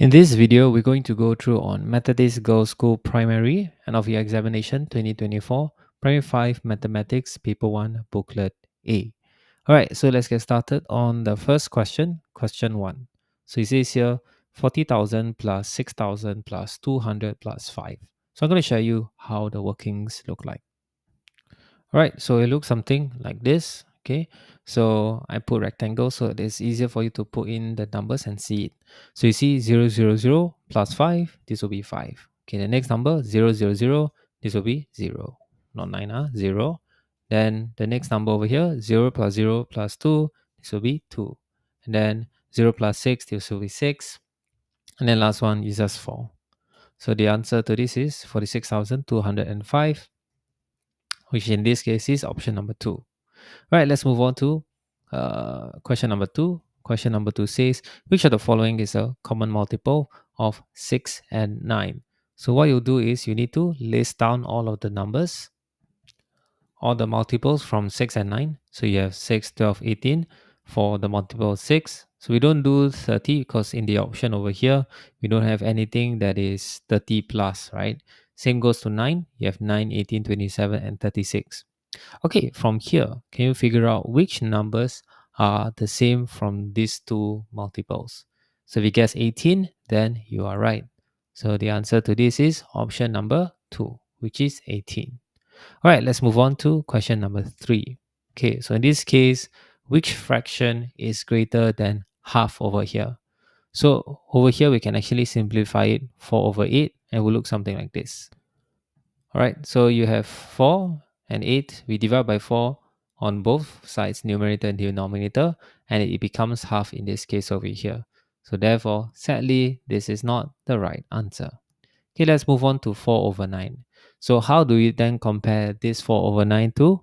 In this video, we're going to go through on Methodist Girls School Primary and of Year Examination 2024, Primary 5 Mathematics, Paper 1, Booklet A. Alright, so let's get started on the first question, question 1. So it says here 40,000 plus 6,000 plus 200 plus 5. So I'm going to show you how the workings look like. All right, so it looks something like this. Okay, so I put rectangle so it's easier for you to put in the numbers and see it. So you see 000 plus 5, this will be 5. Okay, the next number 000, this will be 0. Not 9, 0. Then the next number over here 0 plus 2, this will be 2. And then 0 plus 6, this will be 6. And then last one is just 4. So the answer to this is 46,205, which in this case is option number 2. Right, let's move on to question number 2. Question number 2 says, which of the following is a common multiple of 6 and 9? So what you do is you need to list down all of the numbers, all the multiples from 6 and 9. So you have 6, 12, 18 for the multiple of 6. So we don't do 30 because in the option over here, we don't have anything that is 30 plus, right? Same goes to 9. You have 9, 18, 27, and 36. Okay, from here, can you figure out which numbers are the same from these two multiples? So if you guess 18, then you are right. So the answer to this is option number 2, which is 18. All right, let's move on to question number 3. Okay, so in this case, which fraction is greater than half over here? So over here, we can actually simplify it 4 over 8 and it will look something like this. All right, so you have 4 and 8. We divide by 4 on both sides, numerator and denominator, and it becomes half in this case over here. So therefore, sadly, this is not the right answer. Okay, let's move on to 4 over 9. So how do you then compare this 4 over 9 to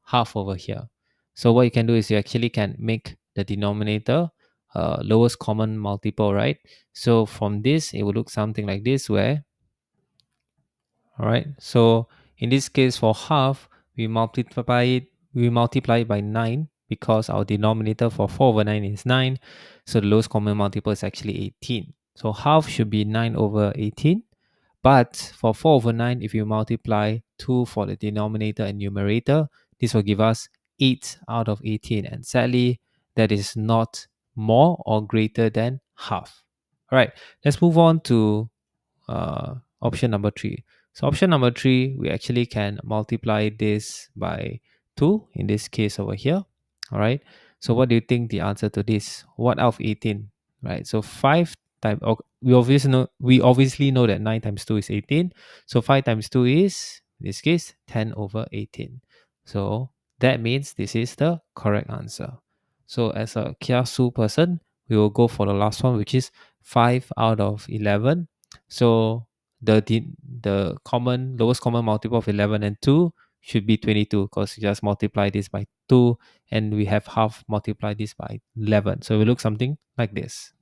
half over here? So what you can do is you actually can make the denominator lowest common multiple, right? So from this, it will look something like this where, all right. So in this case, for half, we multiply it by 9 because our denominator for 4 over 9 is 9. So the lowest common multiple is actually 18. So half should be 9 over 18. But for 4 over 9, if you multiply 2 for the denominator and numerator, this will give us 8 out of 18. And sadly, that is not more or greater than half. All right, let's move on to option number 3. So option number 3, we actually can multiply this by 2 in this case over here. All right. So what do you think the answer to this? What out of 18? Right. So 5 times, we obviously know that 9 times 2 is 18. So 5 times 2 is, in this case, 10 over 18. So that means this is the correct answer. So as a kiasu person, we will go for the last one, which is 5 out of 11. So the common lowest common multiple of 11 and 2 should be 22 because you just multiply this by 2 and we have half multiply this by 11. So we look something like this.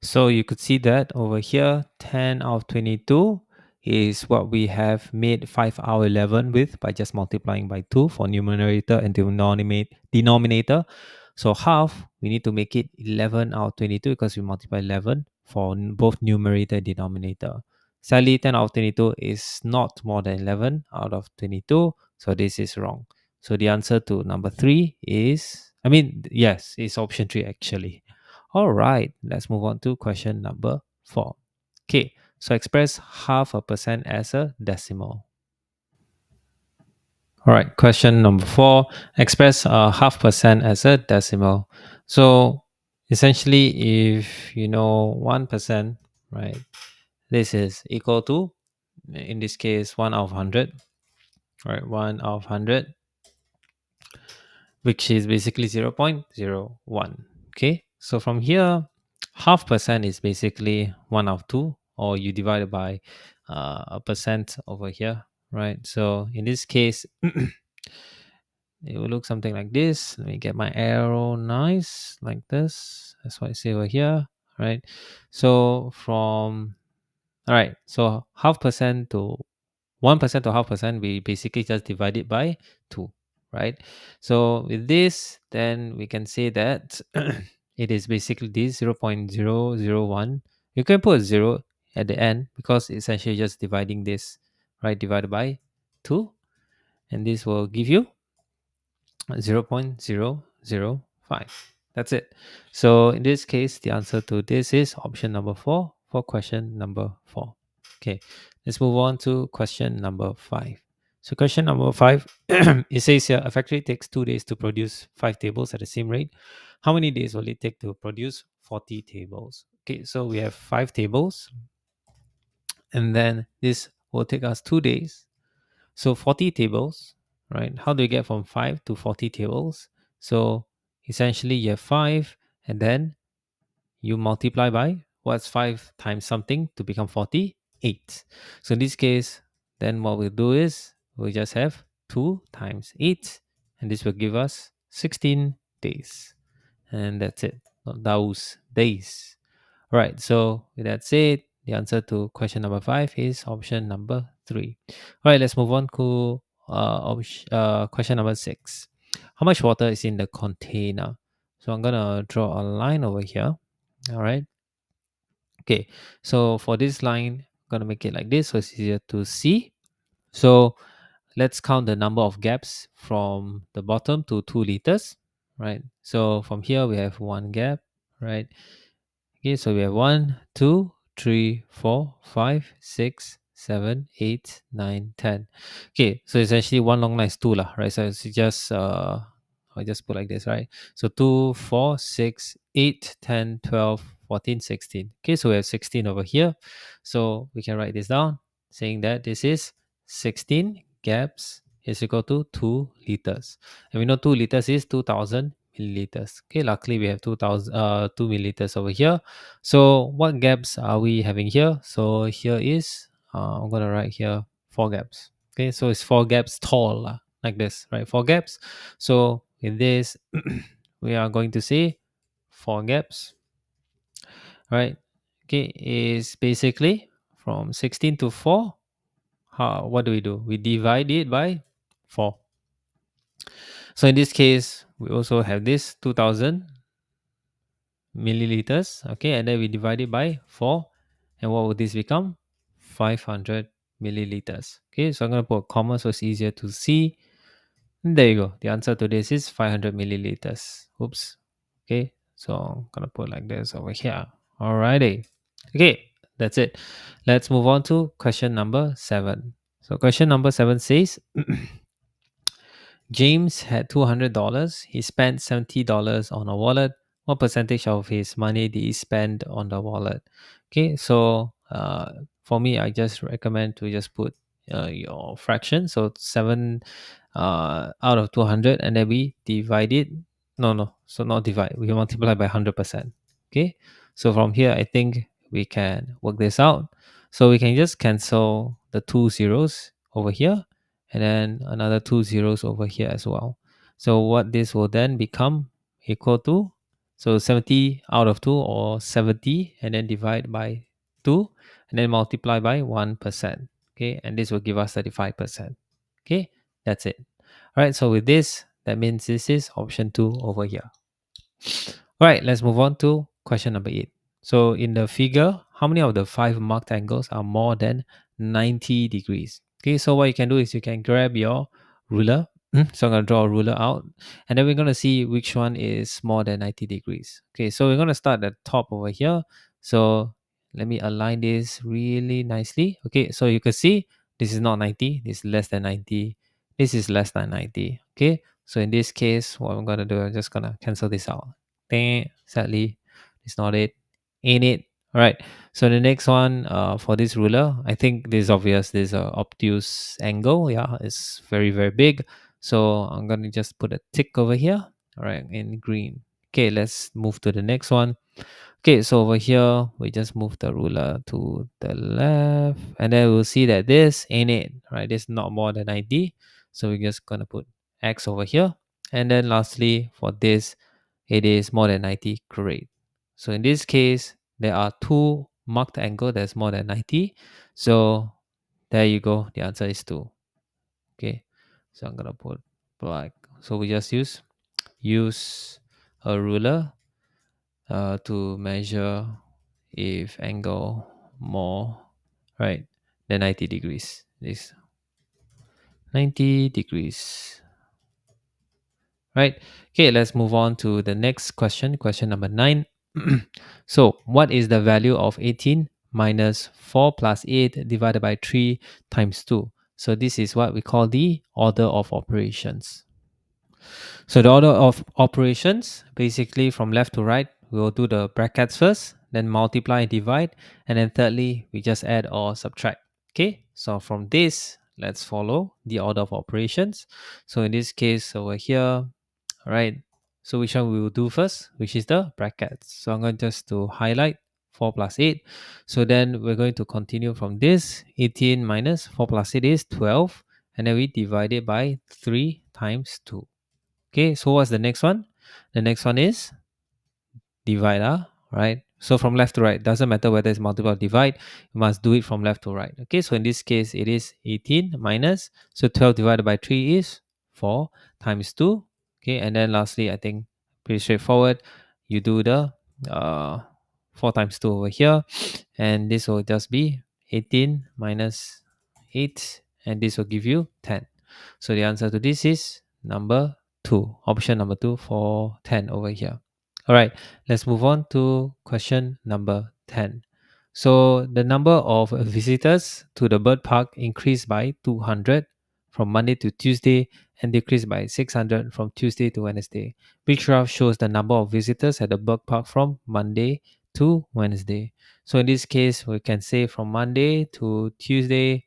So you could see that over here 10 out of 22 is what we have made 5 out of 11 with by just multiplying by 2 for numerator and denominator. So half, we need to make it 11 out of 22 because we multiply 11 for both numerator and denominator. Sadly, 10 out of 22 is not more than 11 out of 22. So this is wrong. So the answer to number 3 is, yes, it's option 3 actually. All right, let's move on to question number 4. Okay, so express half a percent as a decimal. All right, question number 4. Express half percent as a decimal. So essentially, if you know 1%, right, this is equal to, in this case, 1 out of 100, right, 1 out of 100, which is basically 0.01. Okay, so from here, half percent is basically 1 out of 2, or you divide it by a percent over here, right? So in this case, it will look something like this. Let me get my arrow nice like this. That's what I say over here, right? So from, all right, so half percent to 1% to half percent, we basically just divide it by 2, right? So with this, then we can say that it is basically this 0.001 You can put a 0 at the end because it's essentially just dividing this, right? Divided by 2, and this will give you 0.005. That's it. So in this case, the answer to this is option number 4 for question number 4. Okay, let's move on to question number 5. So question number 5, it says here a factory takes 2 days to produce 5 tables at the same rate. How many days will it take to produce 40 tables? Okay, so we have 5 tables, and then this will take us 2 days. So 40 tables, right? How do you get from 5 to 40 tables? So essentially you have 5, and then you multiply by what's 5 times something to become 40? 8. So in this case, then what we'll do is we just have 2 times 8, and this will give us 16 days. And that's it. Not those days. Right. So with that said, the answer to question number 5 is option number 3. All right. Let's move on to question number 6. How much water is in the container? So I'm gonna draw a line over here. All right. Okay. So for this line, I'm gonna make it like this so it's easier to see. So let's count the number of gaps from the bottom to 2 liters. Right. So from here we have one gap. Right. Okay, so we have 1, 2, 3, 4, 5, 6, 7, 8, 9, 10. Okay, so it's actually one long line is 2 lah, right? So it's just I just put like this, right? So 2, 4, 6, 8, 10, 12, 14, 16. Okay, so we have 16 over here. So we can write this down saying that this is 16 gaps is equal to 2 liters. And we know 2 liters is 2000 milliliters. Okay, luckily we have 2 milliliters over here. So what gaps are we having here? So here is I'm gonna write here 4 gaps. Okay, so it's 4 gaps tall like this, right? 4 gaps. So in this, we are going to say 4 gaps, right? Okay, is basically from 16 to 4. How what do? We divide it by 4. So in this case, we also have this 2000 milliliters, okay, and then we divide it by 4, and what would this become? 500 milliliters. Okay, so I'm going to put a comma so it's easier to see. And there you go, the answer to this is 500 milliliters. Oops. Okay, so I'm going to put like this over here. Alrighty. Okay, that's it. Let's move on to question number 7. So question number 7 says James had $200. He spent $70 on a wallet. What percentage of his money did he spend on the wallet? Okay, so for me, I just recommend to just put your fraction. So 7 out of 200, and then we divide it. No, no, so not divide. We multiply by 100%. Okay, so from here, I think we can work this out. So we can just cancel the 2 zeros over here, and then another 2 zeros over here as well. So what this will then become equal to, so 70 out of 2, or 70, and then divide by 2, and then multiply by 1%. Okay, and this will give us 35%. Okay, that's it. All right, so with this, that means this is option 2 over here. All right, let's move on to question number 8. So in the figure, how many of the 5 marked angles are more than 90 degrees? Okay, so what you can do is you can grab your ruler. So I'm going to draw a ruler out, and then we're going to see which one is more than 90 degrees. Okay, so we're going to start at the top over here. So let me align this really nicely. Okay, so you can see this is not 90, this is less than 90, this is less than 90. Okay, so in this case, what I'm going to do, I'm just going to cancel this out. Sadly, it's not it. Ain't it? All right. So the next one for this ruler, I think this is obvious. This is a obtuse angle. Yeah, it's very, very big. So I'm going to just put a tick over here. All right, in green. Okay, let's move to the next one. Okay, so over here, we just move the ruler to the left, and then we'll see that this ain't it, right? This is not more than 90. So we're just going to put X over here. And then lastly, for this, it is more than 90. Great. So in this case, there are 2 marked angle that's more than 90. So there you go. The answer is 2. Okay. So I'm gonna put black. So we just use a ruler to measure if angle more, right, than 90 degrees. This 90 degrees, right? Okay, let's move on to the next question, question number 9. So, what is the value of 18 minus 4 plus 8 divided by 3 times 2? So, this is what we call the order of operations. So, the order of operations, basically from left to right, we will do the brackets first, then multiply and divide, and then thirdly, we just add or subtract. Okay, so from this, let's follow the order of operations. So, in this case, over here, all right. So which one we will do first, which is the brackets. So I'm going just to highlight 4 plus 8. So then we're going to continue from this. 18 minus 4 plus 8 is 12. And then we divide it by 3 times 2. Okay, so what's the next one? The next one is divider, right? So from left to right, doesn't matter whether it's multiple or divide, you must do it from left to right. Okay, so in this case, it is 18 minus, so 12 divided by 3 is 4 times 2. Okay, and then lastly, I think pretty straightforward. You do the uh, 4 times 2 over here, and this will just be 18 minus 8, and this will give you 10. So the answer to this is number 2, option number 2 for 10 over here. All right, let's move on to question number 10. So the number of visitors to the bird park increased by 200 from Monday to Tuesday and decreased by 600 from Tuesday to Wednesday. Which graph shows the number of visitors at the bird park from Monday to Wednesday? So in this case, we can say from Monday to Tuesday,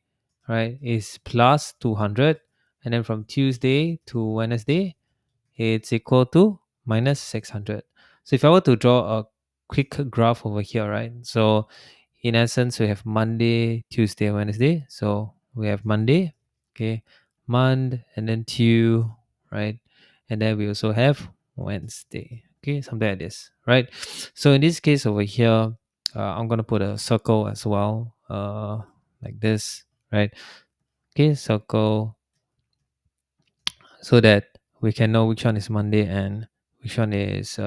right, is plus 200, and then from Tuesday to Wednesday, it's equal to minus 600. So if I were to draw a quick graph over here, right? So in essence, we have Monday, Tuesday, Wednesday. So we have Monday, okay, Monday, and then Tuesday, right? And then we also have Wednesday, okay, something like this, right? So in this case over here, I'm gonna put a circle as well, like this, right? Okay, circle, so that we can know which one is Monday and which one is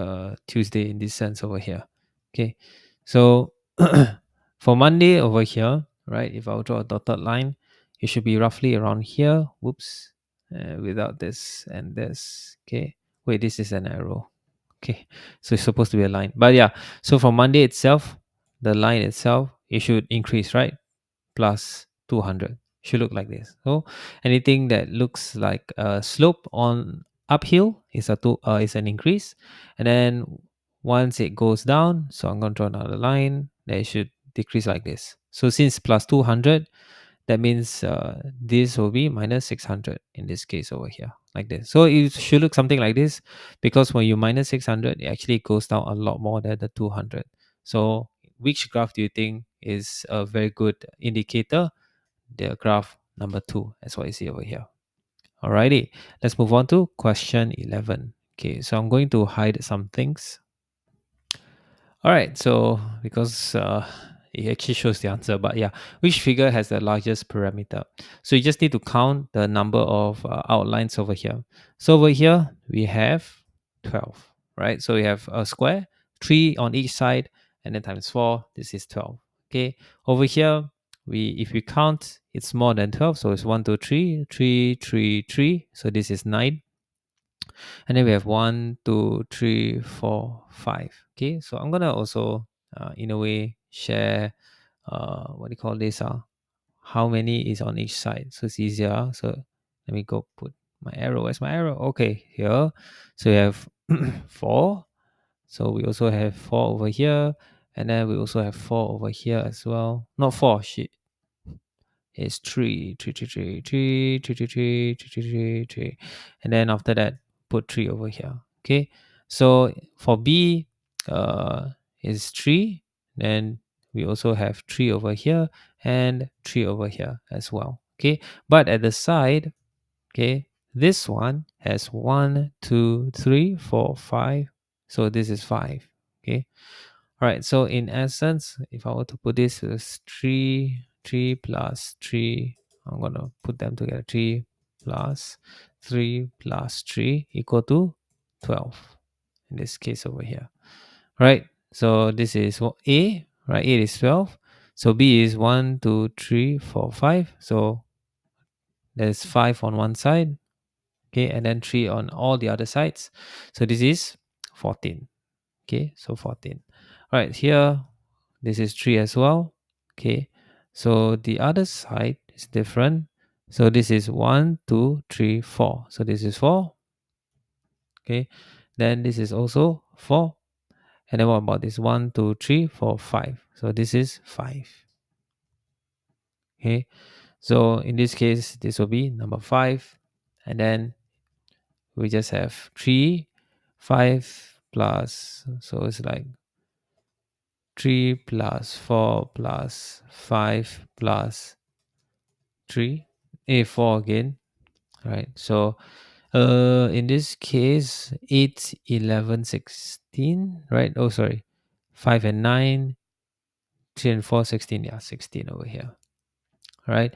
Tuesday in this sense over here. Okay, so for Monday over here, right, if I draw a dotted line, it should be roughly around here. Whoops, without this and this. Okay, wait, this is an arrow. Okay, so it's supposed to be a line, but yeah, so for Monday itself, the line itself, it should increase, right? Plus 200 should look like this. So anything that looks like a slope on uphill is an increase, and then once it goes down, so I'm going to draw another line, then it should decrease like this. So since plus 200, that means this will be minus 600 in this case over here, like this. So it should look something like this, because when you minus 600, it actually goes down a lot more than the 200. So which graph do you think is a very good indicator? The graph number 2, as what you see over here. Alrighty, let's move on to question 11. Okay, so I'm going to hide some things. All right, so because it actually shows the answer, but yeah, which figure has the largest parameter? So you just need to count the number of outlines over here. So over here, we have 12, right? So we have a square, 3 on each side, and then times 4, this is 12. Okay, over here, if we count, it's more than 12, so it's 1, 2, 3, 3, 3, 3, so this is 9. And then we have 1, 2, 3, 4, 5. Okay, so I'm gonna also in a way share what do you call this, how many is on each side, so it's easier. So let me go put my arrow. Where's my arrow? Okay, here. So we have 4, so we also have 4 over here, and then we also have 4 over here as well. Not 4, shit, it's 3, 3, 3, 3, 3, 3, 3, 3, 3, 3, 3, and then after that put 3 over here. Okay, so for B is 3, then we also have 3 over here and 3 over here as well. Okay, but at the side, okay, this one has 1, 2, 3, 4, 5, so this is 5. Okay, all right, so in essence, if I were to put this as 3 plus 3, I'm going to put them together. 3 plus 3 plus 3 equal to 12 in this case over here. Right, so this is A, right? 8 is 12. So B is 1, 2, 3, 4, 5. So there's 5 on one side, okay, and then 3 on all the other sides. So this is 14. Okay, so 14. All right, here, this is 3 as well. Okay, so the other side is different. So this is 1, 2, 3, 4. So this is 4. Okay, then this is also 4. And then what about this? 1, 2, 3, 4, 5. So this is 5. Okay, so in this case, this will be number 5. And then we just have 3, 5 plus, so it's like 3 plus 4 plus 5 plus 3, 4 again, right? So in this case, 8, 11, 16, right? Oh, sorry, 5 and 9, 3 and 4, 16. Yeah, 16 over here, right?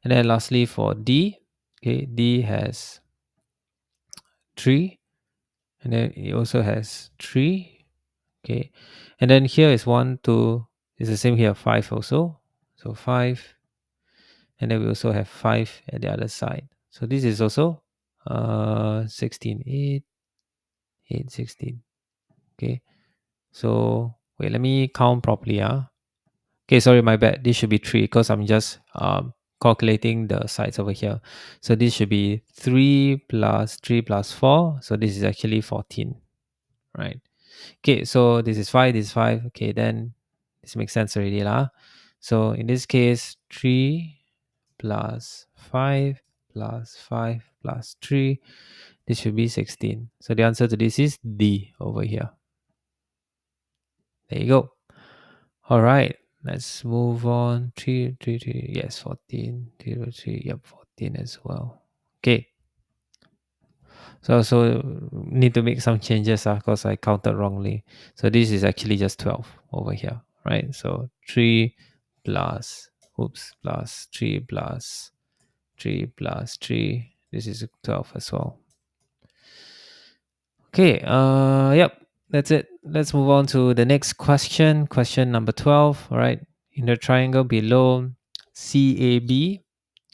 And then lastly for D, okay, D has 3, and then it also has 3, okay, and then here is 1, 2, it's the same here, 5 also, so 5, and then we also have 5 at the other side. So this is also 16, 8, 8, 16. Okay, so wait, let me count properly. Okay, sorry, my bad. This should be 3 because I'm just calculating the sides over here. So this should be 3 plus 3 plus 4. So this is actually 14, right? Okay, so this is 5, this is 5. Okay, then this makes sense already lah. So in this case, 3 plus 5 plus 5 plus 3. This should be 16. So the answer to this is D over here. There you go. All right, let's move on. 3, 3, 3. Yes, 14. 0, 3. Yep, 14 as well. Okay. So need to make some changes because I counted wrongly. So this is actually just 12 over here, right? So 3 plus, plus 3 plus 3 plus 3. This is 12 as well. Okay, yep, that's it. Let's move on to the next question. Question number 12, all right? In the triangle below, CAB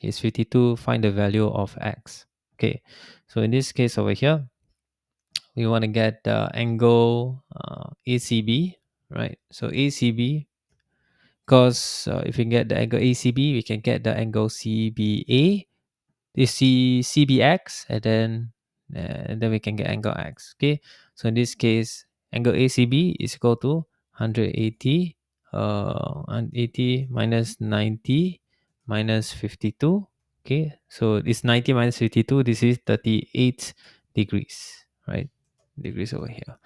is 52. Find the value of x. Okay, so in this case over here, we want to get the angle ACB, right? So ACB, because if we get the angle ACB, we can get the angle CBA, this CBX, and then we can get angle X. Okay, so in this case, angle ACB is equal to 180, 180 minus 90 minus 52. Okay, so it's 90 minus 52. This is 38 degrees, right? Degrees over here.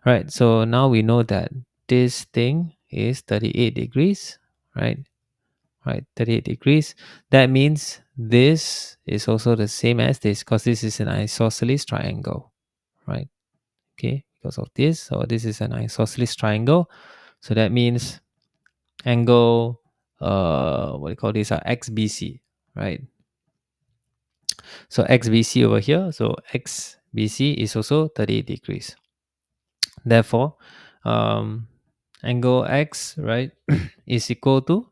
Right, so now we know that this thing is 38 degrees, right? Right, 38 degrees. That means this is also the same as this because this is an isosceles triangle, right? Okay, because of this. So this is an isosceles triangle. So that means angle, what do you call this? XBC, right? So XBC over here. So XBC is also 38 degrees. Therefore, angle X, right, is equal to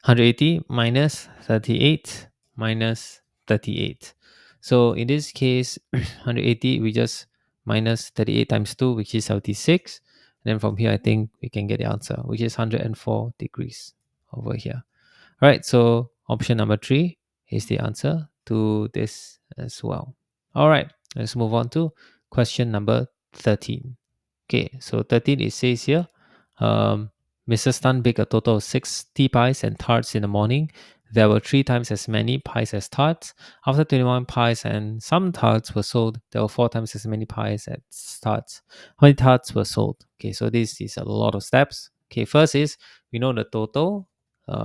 180 minus 38 minus 38. So in this case, 180, we just minus 38 times 2, which is 76. And then from here, I think we can get the answer, which is 104 degrees over here. All right, so option number 3 is the answer to this as well. All right, let's move on to question number 13. Okay, so 13, it says here, Mrs. Tan baked a total of 60 pies and tarts in the morning. There were 3 times as many pies as tarts. After 21 pies and some tarts were sold, there were 4 times as many pies as tarts. How many tarts were sold? Okay, so this is a lot of steps. Okay, first is we know the total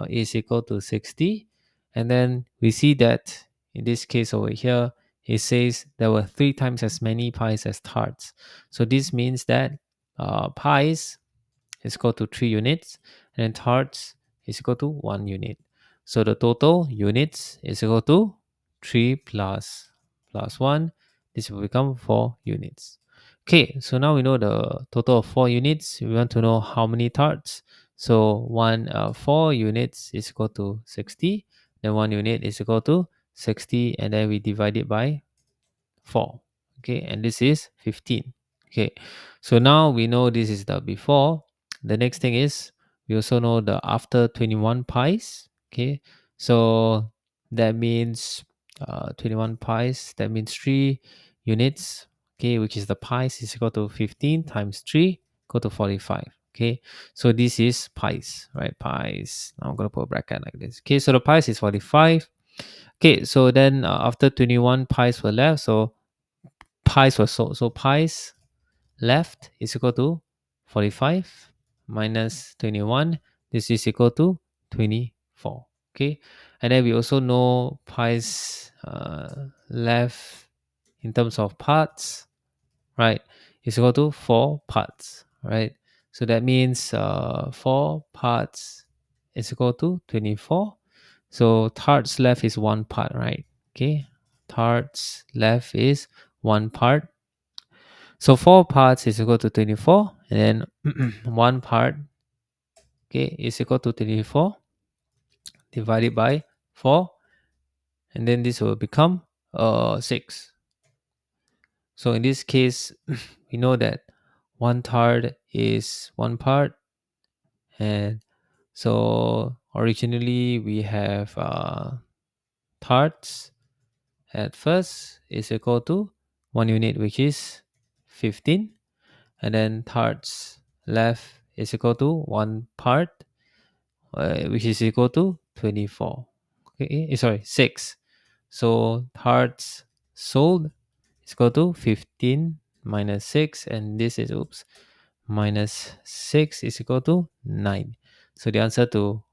is equal to 60. And then we see that in this case over here, it says there were 3 times as many pies as tarts. So this means that pies is equal to 3 units and tarts is equal to 1 unit. So the total units is equal to 3 plus 1. This will become 4 units. Okay, so now we know the total of 4 units. We want to know how many tarts. So 4 units is equal to 60. Then 1 unit is equal to 60, and then we divide it by 4. Okay, and this is 15. Okay, so now we know this is the before. The next thing is we also know the after 21 pies. Okay, so that means 21 pies, that means 3 units. Okay, which is the pies is equal to 15 times 3 equal to 45. Okay, so this is pies, right? Pies. Now I'm going to put a bracket like this. Okay, so the pies is 45. Okay, so then after 21 pies were left, so pies were sold. So pies left is equal to 45 minus 21. This is equal to 24. Okay, and then we also know pies left in terms of parts, right, is equal to 4 parts, right? So that means 4 parts is equal to 24. So tarts left is 1 part, right? Okay, tarts left is 1 part. So 4 parts is equal to 24, and then 1 part, okay, is equal to 24 divided by 4, and then this will become 6. So in this case, we know that 1 tart is 1 part, and so originally we have tarts at first is equal to 1 unit, which is 15, and then tarts left is equal to 1 part, which is equal to 24. Okay, sorry, 6. So tarts sold is equal to 15 minus 6, and this is, oops, minus 6 is equal to 9. So the answer to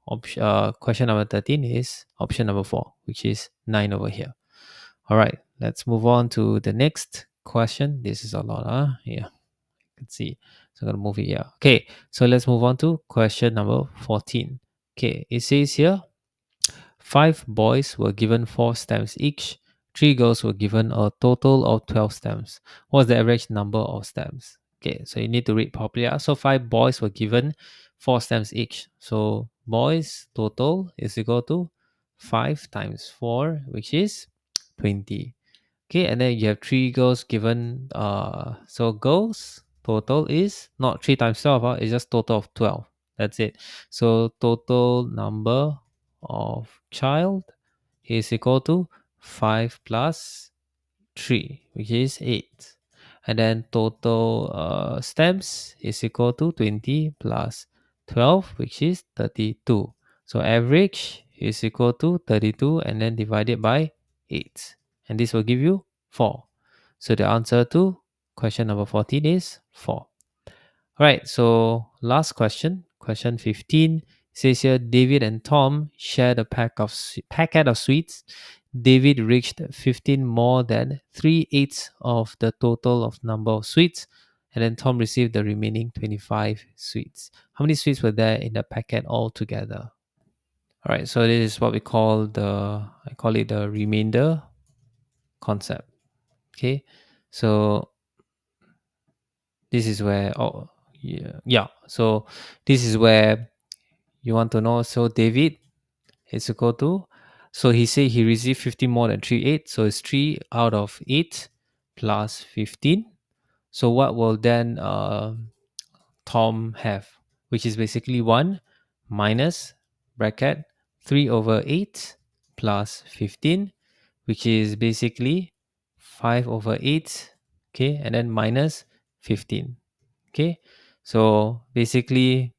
question number 13 is option number 4, which is 9 over here. All right, let's move on to the next question. This is a lot, yeah, you can see. So I'm going to move it here. Okay, so let's move on to question number 14. Okay, it says here 5 boys were given 4 stamps each. 3 girls were given a total of 12 stamps. What's the average number of stamps? Okay, so you need to read properly. So 5 boys were given 4 stamps each. So boys total is equal to 5 times 4, which is 20. Okay, and then you have 3 girls given. So girls total is not 3 times 12, it's just total of 12. That's it. So total number of child is equal to 5 plus 3, which is 8. And then total stamps is equal to 20 plus 12, which is 32. So average is equal to 32, and then divided by 8. And this will give you 4. So the answer to question number 14 is 4. All right, so last question, question 15 says here David and Tom shared a packet of sweets. David reached 15 more than 3/8 of the total of number of sweets, and then Tom received the remaining 25 sweets. How many sweets were there in the packet altogether? All right, so this is what we call I call it the remainder concept. Okay, so this is where, oh, yeah, so this is where you want to know. So David is equal to, so he said he received 50 more than 3/8, so it's 3 out of 8 plus 15. So what will then Tom have, which is basically 1 minus bracket 3 over 8 plus 15, which is basically 5 over 8, okay, and then minus 15. Okay, so basically,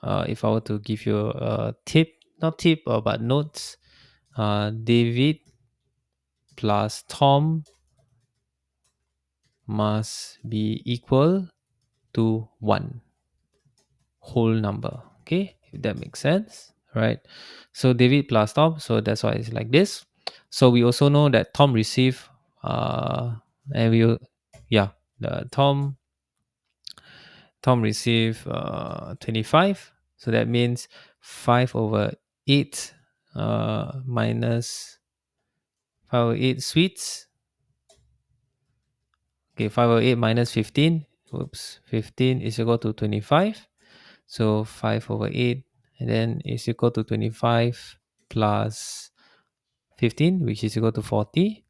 if I were to give you a tip, not tip, but notes, David plus Tom must be equal to 1 whole number. Okay, if that makes sense, right? So David plus Tom, so that's why it's like this. So we also know that Tom received, and we, yeah, the Tom received 25. So that means 5 over 8 minus 5 over 8 sweets. Okay, 5 over 8 minus 15. Oops, 15 is equal to 25. So 5 over 8, and then is equal to 25 plus 15, which is equal to 40.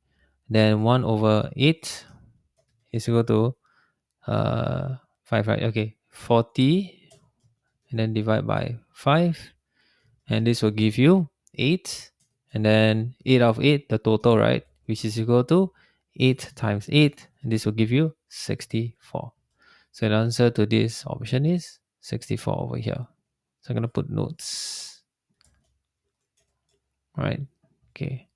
Then 1 over 8 is equal to 5, right? Okay, 40, and then divide by 5. And this will give you 8. And then 8 of 8, the total, right? Which is equal to 8 times 8. And this will give you 64. So the answer to this option is 64 over here. So I'm going to put notes. Right. Okay.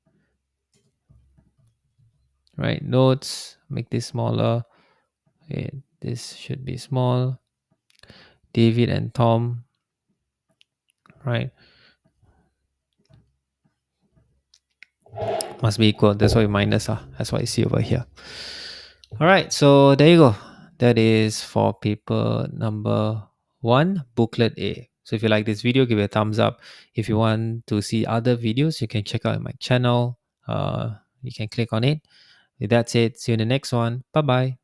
Right. Notes. Make this smaller. Okay. This should be small. David and Tom. Right. Must be equal. That's why minus. That's what I see over here. All right. So there you go. That is for paper number 1, booklet A. So if you like this video, give it a thumbs up. If you want to see other videos, you can check out my channel. You can click on it. That's it. See you in the next one. Bye bye.